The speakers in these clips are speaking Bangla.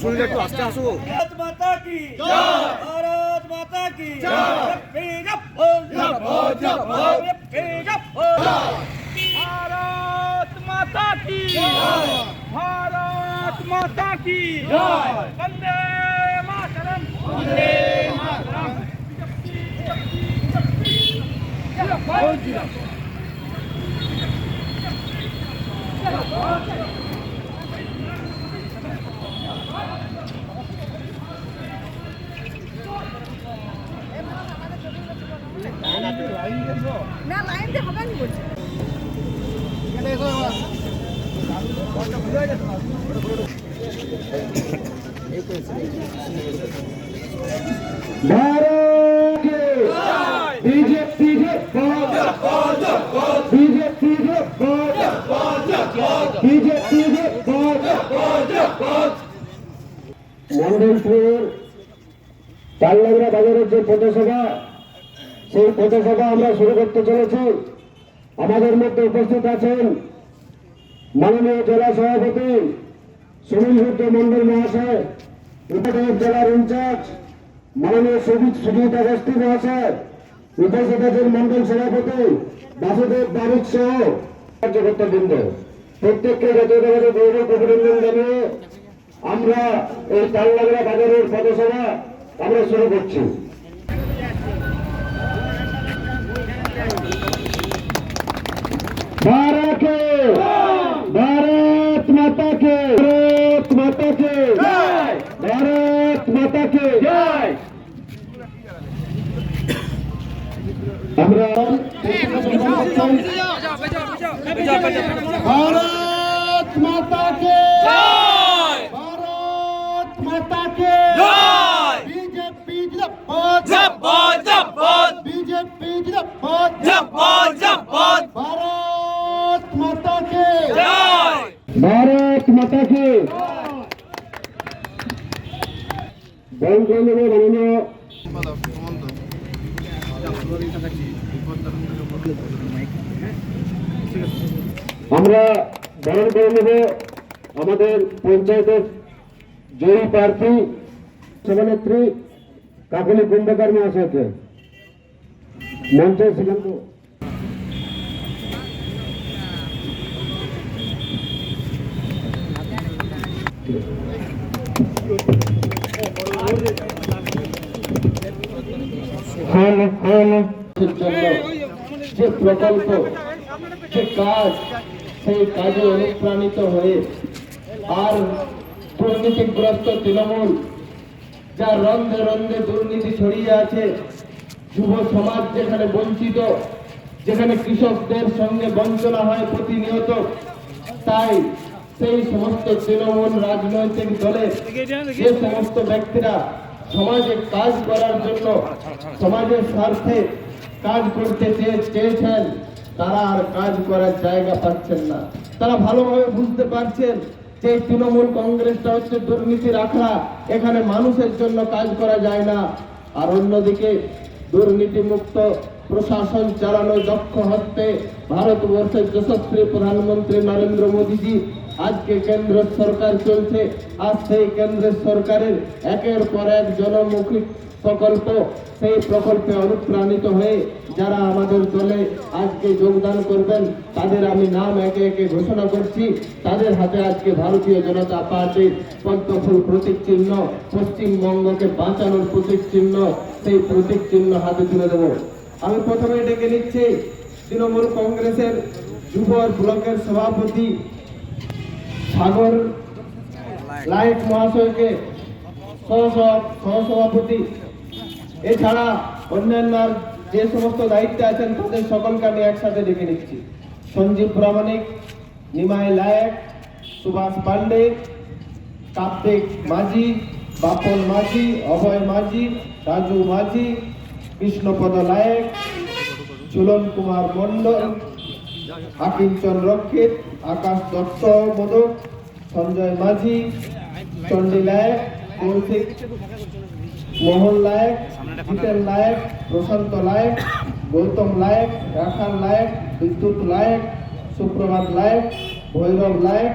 শরীরে একটু আস্তে আসো। ভারত মাতা কি জয়, ভারত মাতা কি জয়, ভারত মাতা কি জয়, ভারত মাতা কি জয়, বন্দে মাতরম, বন্দে মাতরম। না লাইন দিয়ে হবে না বলছে बीजेपी মন্ডলপুর তালনগরা বাজারের যে পথসভা, সেই পথসভা আমরা শুরু করতে চলেছি। আমাদের মধ্যে উপস্থিত আছেন মাননীয় জেলা সভাপতি সুনীল রুদ্র মন্ডল মহাশয়, উপজেলা জেলার ইনচার্জ মাননীয় সুজিত অবস্থি মহাশয়, উপজেলা মন্ডল সভাপতি বাসুদেব বারিক সহ কার্যকর্তাবৃন্দ, প্রত্যেককে জাতীয়তাবাদী গৌরব অভিনন্দন জানিয়ে আমরা এই তালনগরা বাজারের পথসভা আমরা শুরু করছি। भारत माता के, भारत माता के जय, भारत माता के जय। भारत माता के जय, भारत माता के जय, बीजेपी जिंदाबाद, जिंदाबाद, बीजेपी जिंदाबाद, जिंदाबाद, भारत माता के जय, भारत माता के আমরা বরণ করে নেব আমাদের পঞ্চায়েতের জয়ী প্রার্থী সভানেত্রী কাকলি কুম্ভকার মহাশয়কে মঞ্চে সিদ্ধান্ত। যে প্রকল্প, যে কাজ, সেই কাজে অনুপ্রাণিত হয়ে আর দুর্নীতিগ্রস্ত তৃণমূল, যা রন্ধে রন্ধে দুর্নীতি ছড়িয়ে আছে, যুব সমাজ যেখানে বঞ্চিত, যেখানে কৃষকদের সঙ্গে বঞ্চনা হয় প্রতিনিয়ত, তাই সেই সমস্ত তৃণমূল রাজনৈতিক দলের যে সমস্ত ব্যক্তিরা সমাজে কাজ করার জন্য, সমাজের স্বার্থে কাজ করতে চেয়েছেন, তারা আর কাজ করার জায়গা পাচ্ছেন না। তারা ভালোভাবে বুঝতে পারছেন যে তৃণমূল কংগ্রেসটা হচ্ছে দুর্নীতির আখড়া, এখানে মানুষের জন্য কাজ করা যায় না। আর অন্যদিকে দুর্নীতি মুক্ত প্রশাসন চালানো দক্ষ হতে ভারতবর্ষের যশস্বী প্রধানমন্ত্রী নরেন্দ্র মোদীজি আজকে কেন্দ্র সরকার চলছে। আজ সেই কেন্দ্র সরকারের একের পর এক জনমুখী প্রকল্প, সেই প্রকল্পে অনুপ্রাণিত হয়ে যারা আমাদের দলে আজকে যোগদান করবেন, তাদের আমি নাম একে একে ঘোষণা করছি। তাদের হাতে আজকে ভারতীয় জনতা পার্টির পদ্মফুল প্রতীক চিহ্ন, পশ্চিমবঙ্গকে বাঁচানোর প্রতীক চিহ্ন, সেই প্রতীক চিহ্ন হাতে তুলে দেব। আমি প্রথমে ডেকে নিচ্ছি তৃণমূল কংগ্রেসের যুব ব্লকের সভাপতি সাগর লাইট মহাশয়কে, সহসভাপতি, এছাড়া অন্যান্য যে সমস্ত দায়িত্বে আছেন তাদের সকলকে আমি একসাথে ডেকে নিচ্ছি। সঞ্জীব প্রামাণিক, নিমাই লায়ক, সুভাষ পান্ডে, কার্তিক মাঝি, বাপন মাঝি, অভয় মাঝি, রাজু মাঝি, কৃষ্ণপদ লায়ক, ঝুলন কুমার মন্ডল, হাকিমচন্দ রক্ষিত, আকাশ দত্ত মোদক, সঞ্জয় মাঝি, চন্ডী লায়ক, কৌশিক মোহন লায়ক, জিতেন লায়ক, প্রশান্ত লায়ক, গৌতম লায়েক, রাখাল লায়েক, বিদ্যুৎ লায়েক, সুপ্রভাত লায়েক, ভৈরব লায়েক,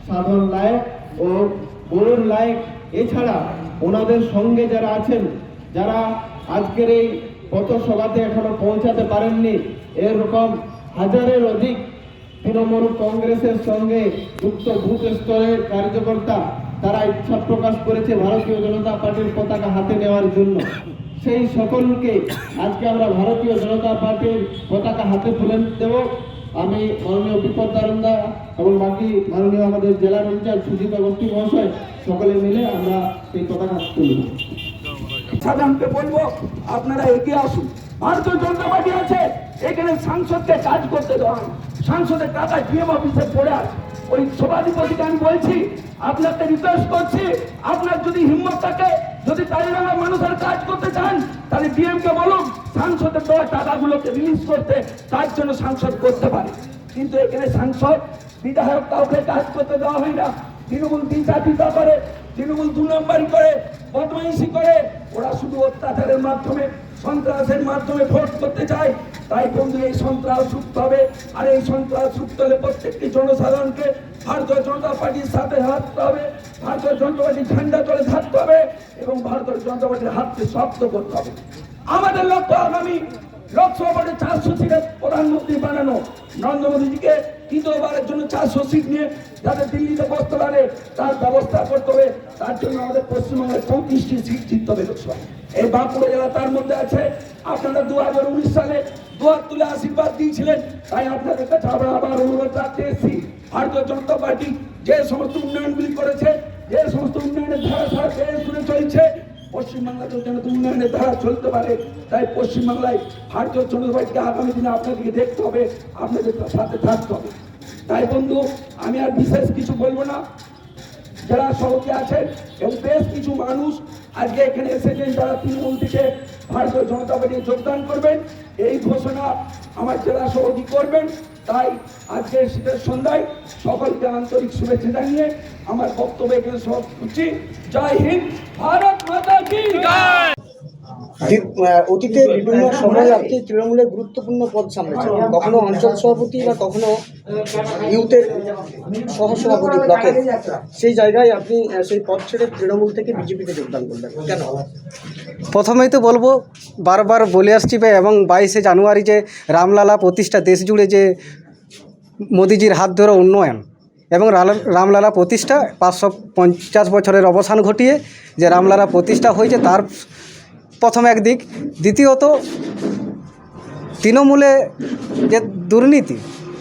সাধন লায়েক ও বরুণ লায়েক, এছাড়া ওনাদের সঙ্গে যারা আছেন, যারা আজকের এই পথসভাতে এখনো পৌঁছাতে পারেননি, এরকম হাজারের অধিক তৃণমূল কংগ্রেসের সঙ্গে যুক্ত বুথ স্তরের কার্যকর্তা, তারা ইচ্ছা প্রকাশ করেছে ভারতীয় জনতা পার্টির পতাকা হাতে নেওয়ার জন্য। সেই সকলকে আজকে আমরা ভারতীয় জনতা পার্টির পতাকা হাতে তুলে দেব। আমি মাননীয় বিপদ দারুন্দা এবং বাকি মাননীয় আমাদের জেলার ইনচার্জ সুজিত অবস্থি মহাশয় সকলে মিলে আমরা সেই পতাকা হাতে তুলব। সাধারণকে বলবো আপনারা এগিয়ে আসুন। ভারতীয় জনতা পার্টি আছে, এখানে সাংসদকে কাজ করতে দেওয়া হয়। সাংসদের টাকা ডিএম অফিসে পড়ে আছে। ওই সভাধিপতিকে আমি বলছি, আপনাকে রিকোয়েস্ট করছি, আপনার যদি হিম্মত থাকে, যদি কালিরাঙ্গার মানুষের কাজ করতে চান, তাহলে ডিএম কে বলুন সাংসদের দেওয়া টাকাগুলোকে রিলিজ করতে, তার জন্য সাংসদ করতে পারে। কিন্তু এখানে সাংসদ বিধায়ক কাউকে কাজ করতে দেওয়া হয় না। তৃণমূল বিচারিতা করে, তৃণমূল 2 নম্বরই করে, বদমাইশি করে। ওরা শুধু অত্যাচারের মাধ্যমে, সন্ত্রাসের মাধ্যমে ভোট করতে চায়। তাই বন্ধু, এই সন্ত্রাস রুখতে হবে। আর এই সন্ত্রাস রুখতে হলে প্রত্যেকটি জনসাধারণকে ভারতীয় জনতা পার্টির সাথে হাঁটতে হবে, ভারতীয় জনতা পার্টির ঝান্ডা তলে থাকতে হবে এবং ভারতীয় জনতা পার্টির হাতকে শক্ত করতে হবে। আমাদের লক্ষ্য আগামী লোকসভা ভোটে 400 সিটের প্রধানমন্ত্রী বানানো, নরেন্দ্র মোদীজিকে তৃতীয়বারের জন্য 400 সিট নিয়ে যাতে দিল্লিতে বসতে পারে তার ব্যবস্থা করতে হবে। তার জন্য আমাদের পশ্চিমবঙ্গের 34টি সিট জিততে হবে লোকসভায়। এই বাঁকুড়া জেলা তার মধ্যে আছে। আপনারা 2019 সালে দুয়ার তুলে আশীর্বাদ দিয়েছিলেন, তাই আপনাদের কাছে আমরা আবার অনুরোধ রাখতে এসেছি, ভারতীয় জনতা পার্টি যে সমস্ত উন্নয়নগুলি করেছে, যে সমস্ত উন্নয়নের ধারা সারা দেশ জুড়ে চলছে, পশ্চিমবাংলাতেও যেন উন্নয়নের ধারা চলতে পারে। তাই পশ্চিমবাংলায় ভারতীয় জনতা পার্টিকে আগামী দিনে আপনাদেরকে দেখতে হবে, আপনাদের সাথে থাকতে হবে। তাই বন্ধু, আমি আর বিশেষ কিছু বলবো না। যারা সড়কে আছেন এবং বেশ কিছু মানুষ আজকে এখানে এসেছেন, যারা তৃণমূল থেকে ভারতীয় জনতা পার্টি যোগদান করবেন, এই ঘোষণা আমার জেলা সভাপতি করবেন। তাই আজকের শীতের সন্ধ্যায় সকলকে আন্তরিক শুভেচ্ছা জানিয়ে আমার বক্তব্য এখানে সমাপ্ত করছি। জয় হিন্দ, ভারত মাতা কি জয়। অতীতে বিভিন্ন সময় আপনি তৃণমূলের গুরুত্বপূর্ণ পদ সামলেছেন, কখনো অঞ্চল সভাপতি বা কখনো ইউথের সহসভাপতি ব্লকের। সেই জায়গায় আপনি সেই পদ ছেড়ে তৃণমূল থেকে বিজেপিতে যোগদান করলেন কেন? প্রথমেই তো বলবো, বারবার বলে আসছি এবং 22শে জানুয়ারি যে রামলালা প্রতিষ্ঠা, দেশ জুড়ে যে মোদিজির হাত ধরে উন্নয়ন এবং রামলালা প্রতিষ্ঠা 550 বছরের অবসান ঘটিয়ে যে রামলালা প্রতিষ্ঠা হয়েছে, তার প্রথম একদিক। দ্বিতীয়ত, তৃণমূলে যে দুর্নীতি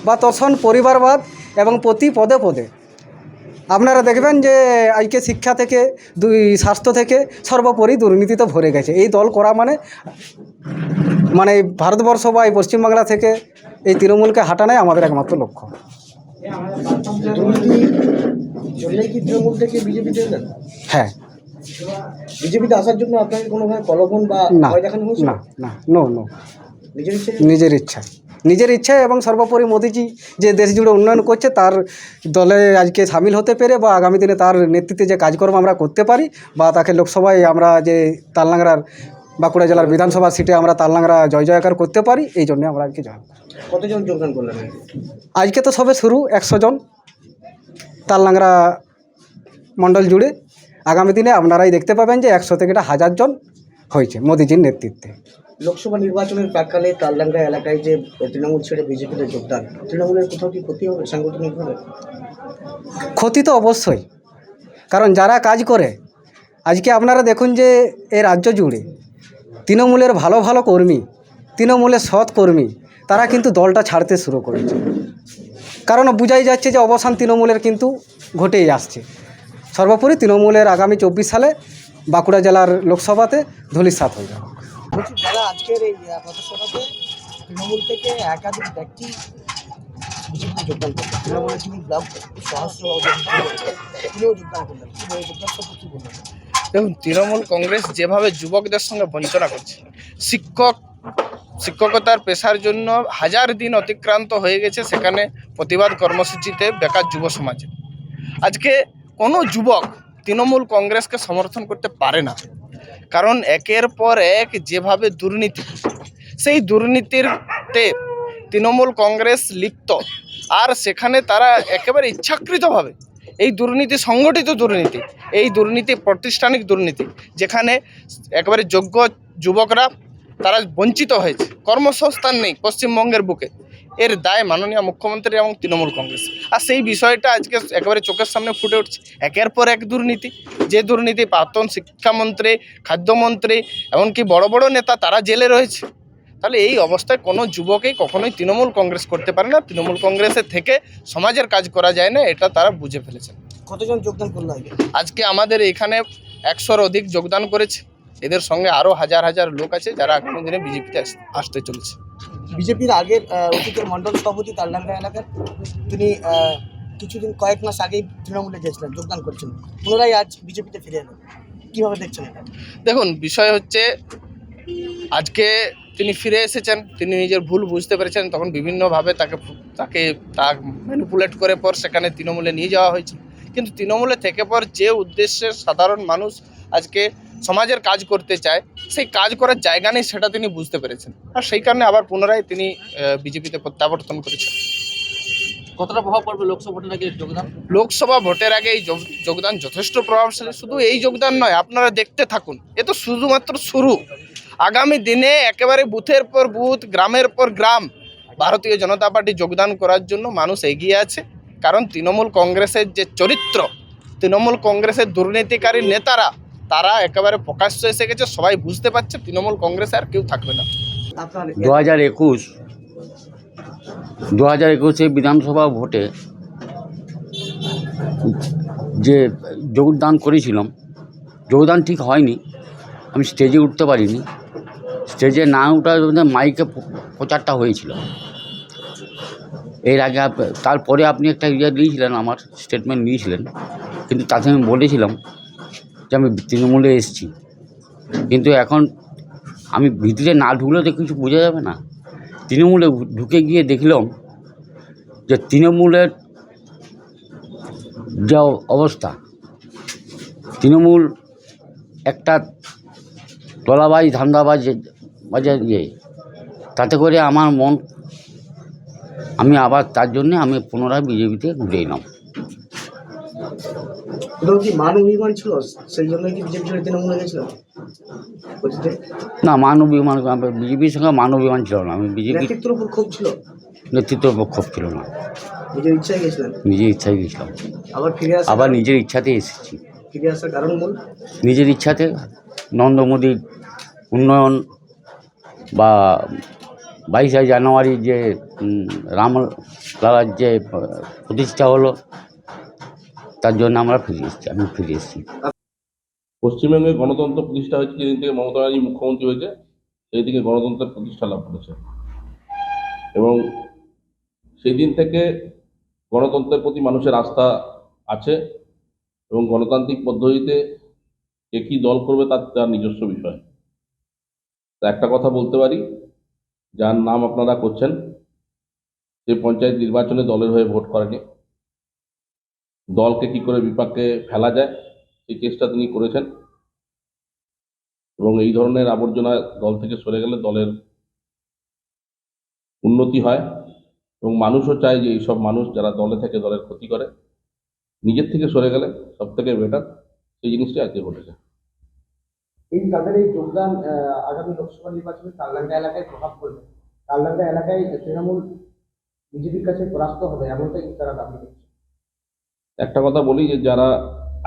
বা তোষণ, পরিবারবাদ এবং প্রতি পদে পদে আপনারা দেখবেন যে আজকে শিক্ষা থেকে স্বাস্থ্য থেকে সর্বোপরি দুর্নীতিতে ভরে গেছে। এই দল করা মানে ভারতবর্ষ বা এই পশ্চিমবাংলা থেকে এই তৃণমূলকে হাঁটানোই আমাদের একমাত্র লক্ষ্য। দুর্নীতি জন্যই কি তৃণমূল থেকে বিজেপিতে এলেন? হ্যাঁ। বিজেপিতে আসার জন্য আপনাকে কোনোভাবে প্রলোভন বা ভয় দেখানো হয়েছে? না না, নো নো, নিজের ইচ্ছা এবং সর্বোপরি মোদিজি যে দেশ জুড়ে উন্নয়ন করছে, তার দলে আজকে সামিল হতে পেরে বা আগামী দিনে তার নেতৃত্বে যে কাজকর্ম আমরা করতে পারি, বা তাকে লোকসভায় আমরা যে তালনাংরার বাঁকুড়া জেলার বিধানসভা সিটে আমরা তালনাংরা জয় জয়কার করতে পারি, এই জন্যে আমরা আজকে জয়েন। কতজন যোগদান করলেন? আজকে তো সবে শুরু, 100 জন তালনাংরা মণ্ডল জুড়ে। আগামী দিনে আপনারাই দেখতে পাবেন যে 100 থেকে 1000 জন হয়েছে মোদিজির নেতৃত্বে। লোকসভা নির্বাচনের প্রাককালে তালডাঙ্গা এলাকায় যে তৃণমূল ছেড়ে বিজেপিতে যোগদান, তৃণমূলের কোথাও কি ক্ষতি হবে সাংগঠনিকভাবে? ক্ষতি তো অবশ্যই, কারণ যারা কাজ করে, আজকে আপনারা দেখুন যে এই রাজ্য জুড়ে তৃণমূলের ভালো ভালো কর্মী, তৃণমূলের সৎ কর্মী, তারা কিন্তু দলটা ছাড়তে শুরু করেছে। কারণ বোঝাই যাচ্ছে যে অবসান তৃণমূলের কিন্তু ঘটেই আসছে। সর্বোপরি তৃণমূলের আগামী 24 সালে বাঁকুড়া জেলার লোকসভাতে ধূলিসাৎ হয়ে যাবে। বলছি, যারা আজকের এই পথসভাতে তৃণমূল থেকে একাধিক ব্যক্তি বিজেপিতে যোগদান করলেন, তৃণমূলের যিনি ব্লক তিনিও যোগদান করলেন, যোগদান সম্পর্কে কী বললেন? দেখুন, তৃণমূল কংগ্রেস যেভাবে যুবকদের সঙ্গে বঞ্চনা করছে, শিক্ষকতার পেশার জন্য হাজার দিন অতিক্রান্ত হয়ে গেছে, সেখানে প্রতিবাদ কর্মসূচিতে বেকার যুব সমাজে আজকে কোনো যুবক তৃণমূল কংগ্রেসকে সমর্থন করতে পারে না। কারণ একের পর এক যেভাবে দুর্নীতি, সেই দুর্নীতিতে তৃণমূল কংগ্রেস লিপ্ত, আর সেখানে তারা একেবারে ইচ্ছাকৃতভাবে এই দুর্নীতি, সংগঠিত দুর্নীতি, এই দুর্নীতি প্রাতিষ্ঠানিক দুর্নীতি, যেখানে একেবারে যোগ্য যুবকরা তারা বঞ্চিত হয়েছে, কর্মসংস্থান নেই পশ্চিমবঙ্গের বুকে, এর দায় মাননীয় মুখ্যমন্ত্রী এবং তৃণমূল কংগ্রেস। আর সেই বিষয়টা আজকে একেবারে চোখের সামনে ফুটে উঠছে। একের পর এক দুর্নীতি, যে দুর্নীতি প্রাক্তন শিক্ষামন্ত্রী, খাদ্যমন্ত্রী, এমনকি বড় বড় নেতা তারা জেলে রয়েছে। তাহলে এই অবস্থায় কোনো যুবকেই কখনোই তৃণমূল কংগ্রেস করতে পারে না, তৃণমূল কংগ্রেসের থেকে সমাজের কাজ করা যায় না, এটা তারা বুঝে ফেলেছে। কতজন যোগদান করলো আগে? আজকে আমাদের এখানে 100-র অধিক যোগদান করেছে। এদের সঙ্গে আরও হাজার হাজার লোক আছে যারা আগামী দিনে বিজেপিতে আসতে চলেছে। বিজেপির আগের অতীতের মণ্ডল সভাপতি তালডাঙ্গা এলাকার, তিনি কয়েক মাস আগেই তৃণমূলে গেছিলেন, যোগদান করছিলেন, পুনরায় আজ বিজেপিতে ফিরে এলেন, কীভাবে দেখছেন এটা? দেখুন, বিষয় হচ্ছে আজকে তিনি ফিরে এসেছেন, তিনি নিজের ভুল বুঝতে পেরেছেন, তখন বিভিন্নভাবে তাকে ম্যানিপুলেট করে পর সেখানে তৃণমূলে নিয়ে যাওয়া হয়েছে। কিন্তু তৃণমূলে থেকে পর যে উদ্দেশ্যে সাধারণ মানুষ আজকে সমাজের কাজ করতে চায়, সেই কাজ করার জায়গা নেই, সেটা তিনি বুঝতে পেরেছেন, আর সেই কারণে আবার পুনরায় তিনি বিজেপিতে প্রত্যাবর্তন করেছেন। কতটা প্রভাব পড়বে লোকসভা ভোটের আগে যোগদান? লোকসভা ভোটের আগে এই যোগদান যথেষ্ট প্রভাবশালী। শুধু এই যোগদান নয়, আপনারা দেখতে থাকুন, এ তো শুধুমাত্র শুরু। আগামী দিনে একেবারে বুথের পর বুথ, গ্রামের পর গ্রাম ভারতীয় জনতা পার্টি যোগদান করার জন্য মানুষ এগিয়ে আছে। কারণ তৃণমূল কংগ্রেসের যে চরিত্র, তৃণমূল কংগ্রেসের দুর্নীতিকারী নেতারা, তারা একেবারে প্রকাশ্যে এসে গেছে, সবাই বুঝতে পারছে তৃণমূল কংগ্রেসে আর কেউ থাকবে না। আপনার 2021 বিধানসভা ভোটে যে যোগদান করেছিলাম, যোগদান ঠিক হয়নি, আমি স্টেজে উঠতে পারিনি। স্টেজে না ওঠার মাইকে প্রচারটা হয়েছিল। এর আগে তারপরে আপনি একটা দিয়েছিলেন, আমার স্টেটমেন্ট নিয়েছিলেন, কিন্তু তাতে আমি বলেছিলাম যে আমি তৃণমূলে এসেছি। কিন্তু এখন আমি ভিতরে না ঢুকলে তো কিছু বোঝা যাবে না। তৃণমূলে ঢুকে গিয়ে দেখলাম যে তৃণমূলের যা অবস্থা, তৃণমূল একটা তোলাবাজ ধান্দাবাজের তাতে করে আমার মন, আমি আবার তার জন্যে আমি পুনরায় বিজেপিতে ঘুরে এলাম। কি মান অভিমান ছিল, সেই জন্য কি বিজেপি ছেড়ে তৃণমূলে গেছিল? না, মান অভিমান, বিজেপির সঙ্গে মান অভিমান ছিল না। আমি বিজেপি নেতৃত্বের উপর ক্ষোভ ছিল? নেতৃত্বের উপর ক্ষোভ ছিল না, নিজের ইচ্ছায় গেছিলেন? নিজের ইচ্ছায় গেছিলাম, আবার ফিরে আবার নিজের ইচ্ছাতে এসেছি। ফিরে আসার কারণ বল? নিজের ইচ্ছাতে নরেন্দ্র মোদীর উন্নয়ন বা 22শে জানুয়ারি যে রামলালার যে প্রতিষ্ঠা হলো, তার জন্য আমি ফিরে এসেছি। পশ্চিমবঙ্গে গণতন্ত্র প্রতিষ্ঠা হয়েছে যেদিন থেকে মমতা ব্যানার্জি মুখ্যমন্ত্রী হয়েছে, সেই দিকে গণতন্ত্রের প্রতিষ্ঠা লাভ করেছে, এবং সেই দিন থেকে গণতন্ত্রের প্রতি মানুষের আস্থা আছে, এবং গণতান্ত্রিক পদ্ধতিতে কে কী দল করবে তার নিজস্ব বিষয়। তা একটা কথা বলতে পারি, যার নাম আপনারা করছেন, সে পঞ্চায়েত নির্বাচনে দলের হয়ে ভোট করেনি। দলকে কী করে বিপাকে ফেলা যায় সেই চেষ্টা তিনি করেছেন, এবং এই ধরনের আবর্জনা দল থেকে সরে গেলে দলের উন্নতি হয়, এবং মানুষও চায় যে এইসব মানুষ যারা দলে থেকে দলের ক্ষতি করে, নিজের থেকে সরে গেলে সব থেকে বেটার, সেই জিনিসটা আজকে ঘটেছে। এই তাদের এই যোগদান আগামী লোকসভা নির্বাচনে তালডাঙ্গা এলাকায় প্রভাব পড়বে। তালডাঙ্গা এলাকায় তৃণমূল বিজেপির কাছে পরাস্ত হবে, এমনটাই তারা দাবি করছে। একটা কথা বলি, যে যারা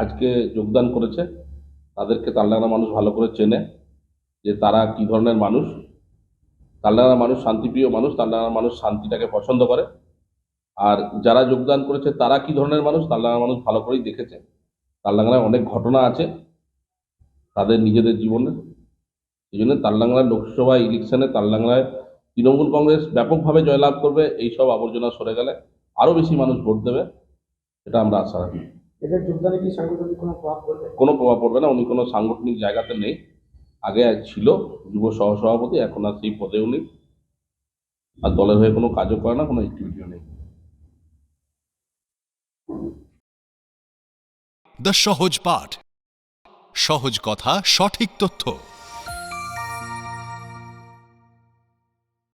আজকে যোগদান করেছে তাদেরকে তালডাঙ্গার মানুষ ভালো করে চেনে, যে তারা কী ধরনের মানুষ। তালডাঙ্গার মানুষ শান্তিপ্রিয় মানুষ, তালডাঙ্গার মানুষ শান্তিটাকে পছন্দ করে। আর যারা যোগদান করেছে তারা কী ধরনের মানুষ, তালডাঙ্গার মানুষ ভালো করেই দেখেছে। তালডাঙ্গায় অনেক ঘটনা আছে তাদের নিজেদের জীবনে, এই জন্য তালডাঙ্গার লোকসভা ইলেকশনে তালডাঙ্গায় তৃণমূল কংগ্রেস ব্যাপকভাবে জয়লাভ করবে। এইসব আবর্জনা সরে গেলে আরও বেশি মানুষ ভোট দেবে, এটা আমরা আশা রাখি। এদের যোগদানে কি সাংগঠনিক কোনো প্রভাব পড়বে? কোনো প্রভাব পড়বে না, উনি কোনো সাংগঠনিক জায়গাতে নেই। আগে ছিল যুব সহসভাপতি, এখন আর সেই পদেও নেই, আর দলের হয়ে কোনো কাজও করে না, কোনো অ্যাক্টিভিটিও নেই। দ্য সহজ পাঠ, সহজ কথা, সঠিক তথ্য।